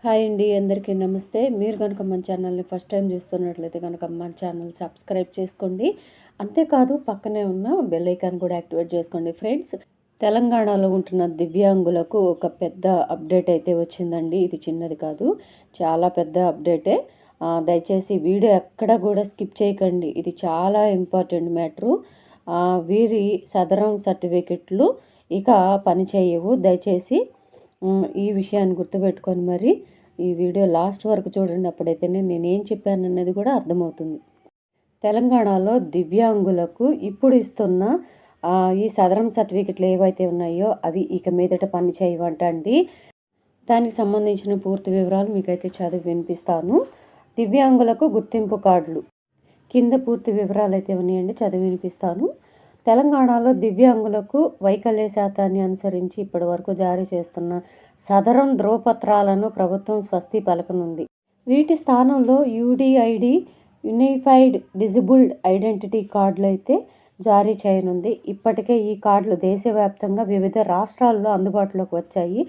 Hi అండి, అందరికీ నమస్తే. మీరు కనుక మన ఛానల్ని ఫస్ట్ టైం చూస్తున్నట్లయితే కనుక మన ఛానల్ సబ్స్క్రైబ్ చేసుకోండి. అంతేకాదు పక్కనే ఉన్న బెల్ ఐకాన్ కూడా యాక్టివేట్ చేసుకోండి. ఫ్రెండ్స్, తెలంగాణలో ఉంటున్న దివ్యాంగులకు ఒక పెద్ద అప్డేట్ అయితే వచ్చిందండి. ఇది చిన్నది కాదు, చాలా పెద్ద అప్డేటే. దయచేసి వీడియో ఎక్కడ కూడా స్కిప్ చేయకండి. ఇది చాలా ఇంపార్టెంట్ మ్యాటరు. వీరి సదరం సర్టిఫికెట్లు ఇక పనిచేయవు. దయచేసి ఈ విషయాన్ని గుర్తుపెట్టుకొని మరి ఈ వీడియో లాస్ట్ వరకు చూడండి. అప్పుడైతేనే నేనేం చెప్పానన్నది కూడా అర్థమవుతుంది. తెలంగాణలో దివ్యాంగులకు ఇప్పుడు ఇస్తున్న ఈ సదరం సర్టిఫికెట్లు ఏవైతే ఉన్నాయో అవి ఇక మీదట పని చేయవంటండి. దానికి సంబంధించిన పూర్తి వివరాలు మీకైతే చదివి వినిపిస్తాను. దివ్యాంగులకు గుర్తింపు కార్డులు కింద పూర్తి వివరాలు అయితే ఉన్నాయండి, చదివి వినిపిస్తాను. తెలంగాణలో దివ్యాంగులకు వైకల్య శాతాన్ని అనుసరించి ఇప్పటి వరకు జారీ చేస్తున్న సదరం ధ్రువపత్రాలను ప్రభుత్వం స్వస్తి పలకనుంది. వీటి స్థానంలో యూడిఐడి యూనిఫైడ్ డిజబుల్డ్ ఐడెంటిటీ కార్డులు అయితే జారీ చేయనుంది. ఇప్పటికే ఈ కార్డులు దేశవ్యాప్తంగా వివిధ రాష్ట్రాల్లో అందుబాటులోకి వచ్చాయి.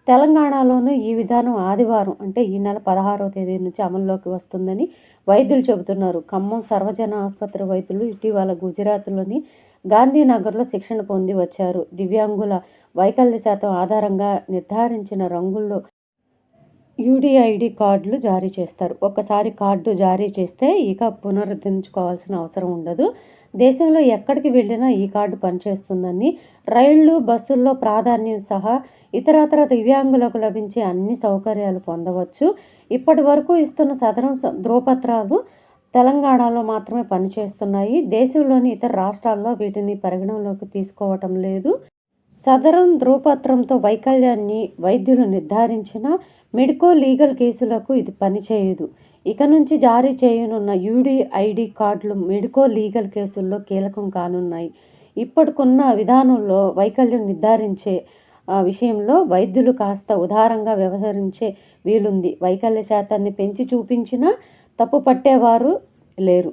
తెలంగాణలోనూ ఈ విధానం ఆదివారం అంటే ఈ నెల 16వ తేదీ నుంచి అమల్లోకి వస్తుందని వైద్యులు చెబుతున్నారు. ఖమ్మం సర్వజన ఆసుపత్రి వైద్యులు ఇటీవల గుజరాత్లోని గాంధీనగర్లో శిక్షణ పొంది వచ్చారు. దివ్యాంగుల వైకల్య శాతం ఆధారంగా నిర్ధారించిన రంగుల్లో యూడిఐడి కార్డులు జారీ చేస్తారు. ఒక్కసారి కార్డు జారీ చేస్తే ఇక పునరుద్ధరించుకోవాల్సిన అవసరం ఉండదు. దేశంలో ఎక్కడికి వెళ్ళినా ఈ కార్డు పనిచేస్తుందని, రైళ్లు బస్సుల్లో ప్రాధాన్యం సహా ఇతరత్ర దివ్యాంగులకు లభించే అన్ని సౌకర్యాలు పొందవచ్చు. ఇప్పటి వరకు ఇస్తున్న సదరం ధ్రువపత్రాలు తెలంగాణలో మాత్రమే పనిచేస్తున్నాయి. దేశంలోని ఇతర రాష్ట్రాల్లో వీటిని పరిగణనలోకి తీసుకోవటం లేదు. సదరం ధ్రువపత్రంతో వైకల్యాన్ని వైద్యులు నిర్ధారించిన మెడికో లీగల్ కేసులకు ఇది పనిచేయదు. ఇక నుంచి జారీ చేయనున్న యూడిఐడి కార్డులు మెడికో లీగల్ కేసుల్లో కీలకం కానున్నాయి. ఇప్పటికున్న విధానంలో వైకల్యం నిర్ధారించే విషయంలో వైద్యులు కాస్త ఉదారంగా వ్యవహరించే వీలుంది. వైకల్య శాతాన్ని పెంచి చూపించినా తప్పు పట్టేవారు లేరు.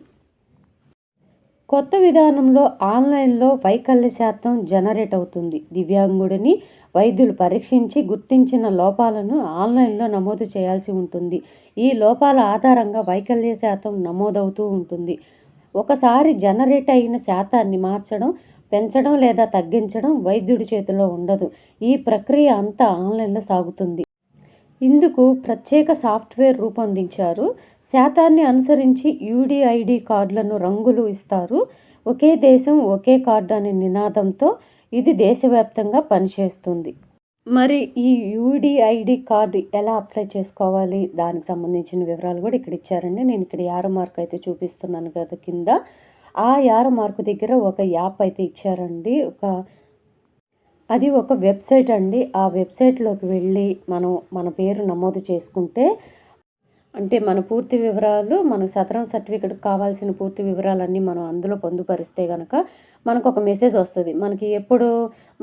కొత్త విధానంలో ఆన్లైన్లో వైకల్య శాతం జనరేట్ అవుతుంది. దివ్యాంగుడిని వైద్యులు పరీక్షించి గుర్తించిన లోపాలను ఆన్లైన్లో నమోదు చేయాల్సి ఉంటుంది. ఈ లోపాల ఆధారంగా వైకల్య శాతం నమోదవుతూ ఉంటుంది. ఒకసారి జనరేట్ అయిన శాతాన్ని మార్చడం, పెంచడం లేదా తగ్గించడం వైద్యుడి చేతిలో ఉండదు. ఈ ప్రక్రియ అంతా ఆన్లైన్లో సాగుతుంది. ఇందుకు ప్రత్యేక సాఫ్ట్వేర్ రూపొందించారు. శాతాన్ని అనుసరించి యూడిఐడి కార్డులను రంగులు ఇస్తారు. ఒకే దేశం ఒకే కార్డు అనే నినాదంతో ఇది దేశవ్యాప్తంగా పనిచేస్తుంది. మరి ఈ యూడిఐడి కార్డు ఎలా అప్లై చేసుకోవాలి, దానికి సంబంధించిన వివరాలు కూడా ఇక్కడ ఇచ్చారండి. నేను ఇక్కడ యారో మార్క్ అయితే చూపిస్తున్నాను కదా కింద. ఆ యారో మార్కు దగ్గర ఒక యాప్ అయితే ఇచ్చారండి. అది ఒక వెబ్సైట్ అండి. ఆ వెబ్సైట్లోకి వెళ్ళి మన పేరు నమోదు చేసుకుంటే, అంటే మన పూర్తి వివరాలు, మన సదరం సర్టిఫికెట్ కావాల్సిన పూర్తి వివరాలన్నీ మనం అందులో పొందుపరిస్తే కనుక మనకు ఒక మెసేజ్ వస్తుంది.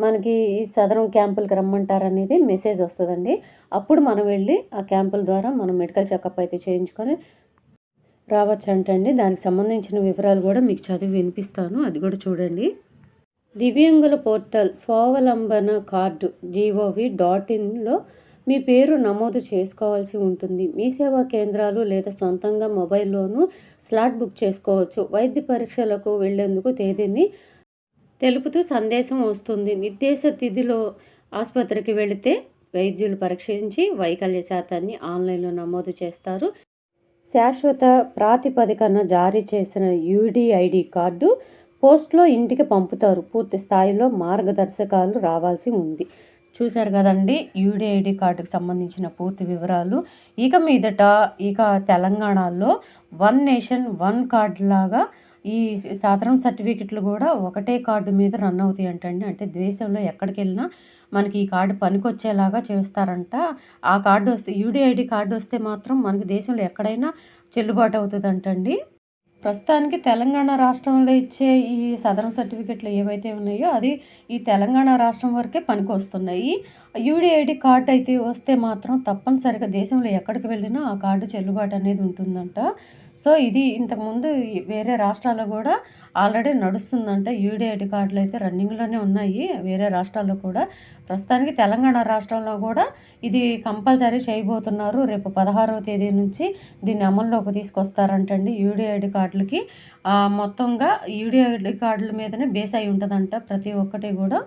మనకి ఈ సదరం క్యాంపులకి రమ్మంటారనేది మెసేజ్ వస్తుందండి. అప్పుడు మనం వెళ్ళి ఆ క్యాంపుల ద్వారా మనం మెడికల్ చెకప్ అయితే చేయించుకొని రావచ్చు అంటండి. దానికి సంబంధించిన వివరాలు కూడా మీకు చదివి వినిపిస్తాను, అది కూడా చూడండి. దివ్యాంగుల పోర్టల్ స్వావలంబన కార్డు gov.inలో మీ పేరు నమోదు చేసుకోవాల్సి ఉంటుంది. మీ సేవా కేంద్రాలు లేదా సొంతంగా మొబైల్లోనూ స్లాట్ బుక్ చేసుకోవచ్చు. వైద్య పరీక్షలకు వెళ్లేందుకు తేదీని తెలుపుతూ సందేశం వస్తుంది. నిర్దేశ తిథిలో ఆసుపత్రికి వెళితే వైద్యులు పరీక్షించి వైకల్య శాతాన్ని ఆన్లైన్లో నమోదు చేస్తారు. శాశ్వత ప్రాతిపదికన జారీ చేసిన యూడిఐడి కార్డు పోస్ట్లో ఇంటికి పంపుతారు. పూర్తి స్థాయిలో మార్గదర్శకాలు రావాల్సి ఉంది. చూశారు కదండి యూడిఐడి కార్డుకు సంబంధించిన పూర్తి వివరాలు. ఇక మీదట తెలంగాణలో వన్ నేషన్ వన్ కార్డు లాగా ఈ సాధారణ సర్టిఫికెట్లు కూడా ఒకటే కార్డు మీద రన్ అవుతాయి అంటండి. అంటే దేశంలో ఎక్కడికి వెళ్ళినా మనకి ఈ కార్డు పనికొచ్చేలాగా చేస్తారంట. ఆ కార్డు వస్తే, యూడిఐడి కార్డు వస్తే మాత్రం మనకి దేశంలో ఎక్కడైనా చెల్లుబాటు అవుతుంది అంటండి. ప్రస్తుతానికి తెలంగాణ రాష్ట్రంలో ఇచ్చే ఈ సదరం సర్టిఫికెట్లు ఏవైతే ఉన్నాయో అది ఈ తెలంగాణ రాష్ట్రం వరకే పనికొస్తున్నాయి. యూడిఐడి కార్డు అయితే వస్తే మాత్రం తప్పనిసరిగా దేశంలో ఎక్కడికి వెళ్ళినా ఆ కార్డు చెల్లుబాటు అనేది ఉంటుందంట. సో ఇది ఇంతకుముందు వేరే రాష్ట్రాల్లో కూడా ఆల్రెడీ నడుస్తుందంట. యూడిఐడి కార్డులు అయితే రన్నింగ్‌లోనే ఉన్నాయి వేరే రాష్ట్రాల్లో కూడా. ప్రస్తుతానికి తెలంగాణ రాష్ట్రంలో కూడా ఇది కంపల్సరీ చేయబోతున్నారు. రేపు 16వ తేదీ నుంచి దీన్ని అమల్లోకి తీసుకొస్తారంటండి యూడిఐడి కార్డులకి. మొత్తంగా యూడిఐడి కార్డుల మీదనే బేస్ అయి ఉంటదంట ప్రతి ఒక్కటి కూడా.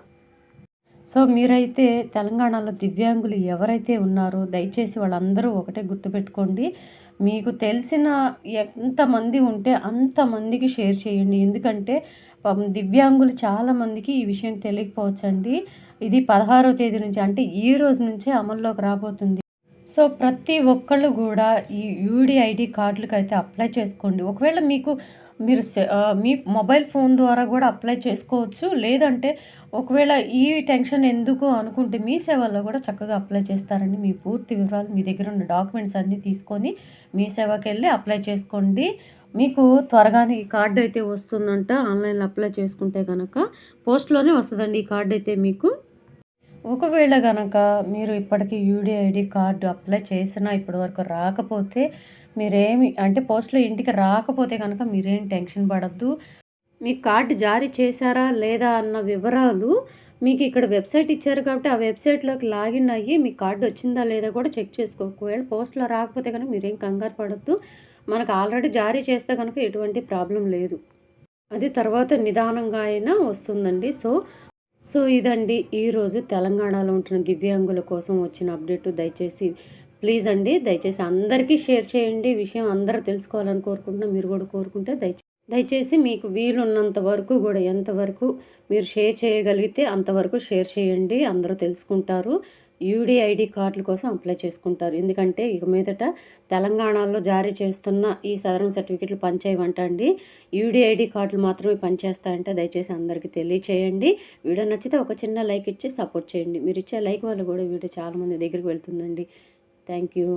సో మీరైతే తెలంగాణలో దివ్యాంగులు ఎవరైతే ఉన్నారో దయచేసి వాళ్ళందరూ ఒకటే గుర్తుపెట్టుకోండి. మీకు తెలిసిన ఎంతమంది ఉంటే అంతమందికి షేర్ చేయండి. ఎందుకంటే పాపం దివ్యాంగులు చాలామందికి ఈ విషయం తెలియకపోవచ్చండి. ఇది 16వ తేదీ నుంచి అంటే ఈ రోజు నుంచే అమల్లోకి రాబోతుంది. సో ప్రతి ఒక్కళ్ళు కూడా ఈ యూడిఐడి కార్డులకైతే అప్లై చేసుకోండి. ఒకవేళ మీ మొబైల్ ఫోన్ ద్వారా కూడా అప్లై చేసుకోవచ్చు. లేదంటే ఒకవేళ ఈ టెన్షన్ ఎందుకు అనుకుంటే మీ సేవల్లో కూడా చక్కగా అప్లై చేస్తారండి. మీ పూర్తి వివరాలు మీ దగ్గర ఉన్న డాక్యుమెంట్స్ అన్నీ తీసుకొని మీ సేవకెళ్ళి అప్లై చేసుకోండి. మీకు త్వరగానే ఈ కార్డు అయితే వస్తుందంట. ఆన్లైన్‌లో అప్లై చేసుకుంటే గనక పోస్ట్‌లోనే వస్తదండి ఈ కార్డ్ అయితే మీకు. ఒకవేళ గనక మీరు ఇప్పటికి యూడిఐడి కార్డ్ అప్లై చేసినా ఇప్పటివరకు రాకపోతే అంటే పోస్ట్‌లో ఇంటికి రాకపోతే గనక మీరేం టెన్షన్ పడొద్దు. మీ కార్డ్ జారీ చేశారా లేదా అన్న వివరాలు మీకు ఇక్కడ వెబ్‌సైట్ ఇచ్చారు కాబట్టి ఆ వెబ్‌సైట్‌లోకి లాగిన్ అయ్యి మీ కార్డ్ వచ్చిందా లేదా కూడా చెక్ చేసుకో. ఒకవేళ పోస్ట్‌లో రాకపోతే గనక మీరేం కంగారు పడొద్దు. మనకు ఆల్రెడీ జారీ చేస్తే గనక ఎటువంటి ప్రాబ్లమ్ లేదు. అది తర్వాత నిదానంగా అయినా వస్తుందండి. సో ఇదండి ఈరోజు తెలంగాణలో ఉంటున్న దివ్యాంగుల కోసం వచ్చిన అప్డేట్. ప్లీజ్ అండి దయచేసి అందరికీ షేర్ చేయండి. విషయం అందరూ తెలుసుకోవాలని కోరుకుంటున్నా. మీరు కూడా కోరుకుంటే దయచేసి మీకు వీలున్నంత వరకు కూడా ఎంతవరకు మీరు షేర్ చేయగలిగితే అంతవరకు షేర్ చేయండి. అందరూ తెలుసుకుంటారు. యూడిఐడి కార్డుల కోసం అప్లై చేసుకుంటారు. ఎందుకంటే ఇక మీదట తెలంగాణలో జారీ చేస్తున్న ఈ సదరన్ సర్టిఫికెట్లు పనిచేయవంట అండి. యూడిఐడి కార్డులు మాత్రమే పనిచేస్తాయంటే దయచేసి అందరికీ తెలియచేయండి. వీడియో నచ్చితే ఒక చిన్న లైక్ ఇచ్చి సపోర్ట్ చేయండి. మీరు ఇచ్చే లైక్ వల్ల కూడా వీడియో చాలామంది దగ్గరికి వెళ్తుందండి. Thank you.